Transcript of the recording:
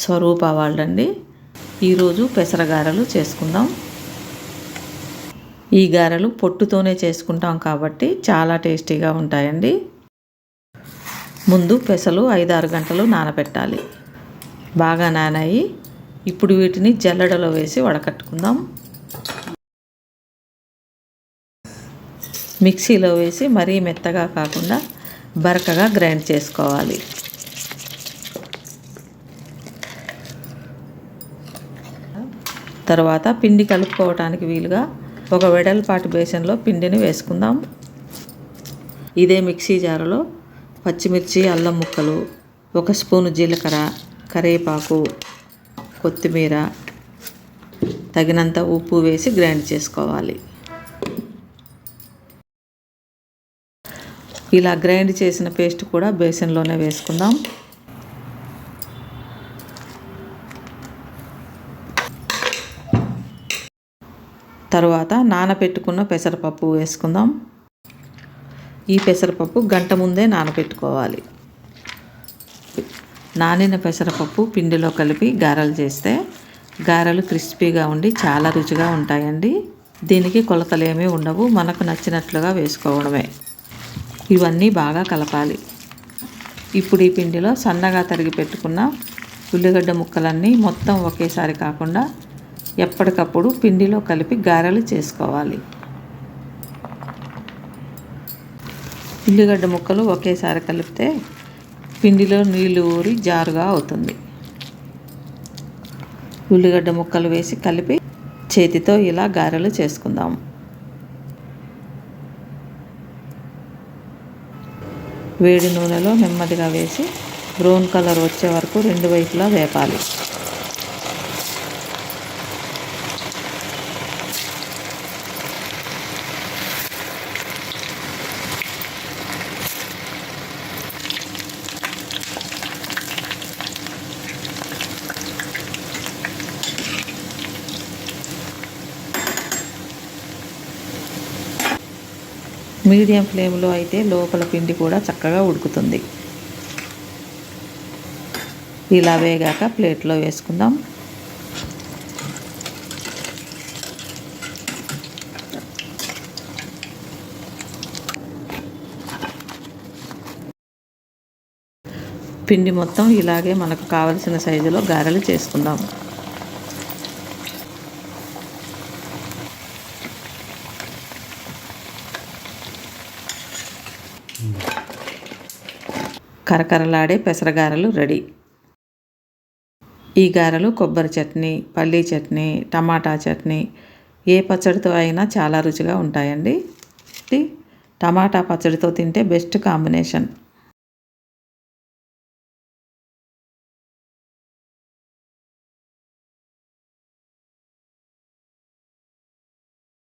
స్వరూప వాళ్ళండి. ఈరోజు పెసర గారెలు చేసుకుందాం. ఈ గారెలు పొట్టుతోనే చేసుకుంటాం కాబట్టి చాలా టేస్టీగా ఉంటాయండి. ముందు పెసలు 5-6 గంటలు నానబెట్టాలి. బాగా నానాయి. ఇప్పుడు వీటిని జల్లెడలో వేసి వడకట్టుకుందాం. మిక్సీలో వేసి మరీ మెత్తగా కాకుండా బరకగా గ్రైండ్ చేసుకోవాలి. తర్వాత పిండి కలుపుకోవటానికి వీలుగా ఒక వెడల్పాటి బేసన్లో పిండిని వేసుకుందాం. ఇదే మిక్సీ జారులో పచ్చిమిర్చి, అల్లం ముక్కలు, 1 స్పూను జీలకర్ర, కరివేపాకు, కొత్తిమీర, తగినంత ఉప్పు వేసి గ్రైండ్ చేసుకోవాలి. ఇలా గ్రైండ్ చేసిన పేస్ట్ కూడా బేసన్లోనే వేసుకుందాం. తర్వాత నానబెట్టుకున్న పెసరపప్పు వేసుకుందాం. ఈ పెసరపప్పు గంట ముందే నానబెట్టుకోవాలి. నానిన పెసరపప్పు పిండిలో కలిపి గారెలు చేస్తే గారెలు క్రిస్పీగా ఉండి చాలా రుచిగా ఉంటాయండి. దీనికి కొలతలేమీ ఉండవు, మనకు నచ్చినట్లుగా వేసుకోవడమే. ఇవన్నీ బాగా కలపాలి. ఇప్పుడు ఈ పిండిలో సన్నగా తరిగి పెట్టుకున్న ఉల్లిగడ్డ ముక్కలన్నీ మొత్తం ఒకేసారి కాకుండా ఎప్పటికప్పుడు పిండిలో కలిపి గారెలు చేసుకోవాలి. ఉల్లిగడ్డ ముక్కలు ఒకేసారి కలిపితే పిండిలో నీళ్లు ఊరి జారుగా అవుతుంది. ఉల్లిగడ్డ ముక్కలు వేసి కలిపి చేతితో ఇలా గారెలు చేసుకుందాం. వేడి నూనెలో నెమ్మదిగా వేసి బ్రౌన్ కలర్ వచ్చే వరకు 2 వైపులా వేపాలి. మీడియం ఫ్లేమ్లో అయితే లోపల పిండి కూడా చక్కగా ఉడుకుతుంది. ఇలా వేగాక ప్లేట్లో వేసుకుందాం. పిండి మొత్తం ఇలాగే మనకు కావలసిన సైజులో గారెలు చేసుకుందాం. కరకరలాడే పెసరగారెలు రెడీ. ఈ గారెలు కొబ్బరి చట్నీ, పల్లీ చట్నీ, టమాటా చట్నీ, ఏ పచ్చడితో అయినా చాలా రుచిగా ఉంటాయండి. టమాటా పచ్చడితో తింటే బెస్ట్ కాంబినేషన్.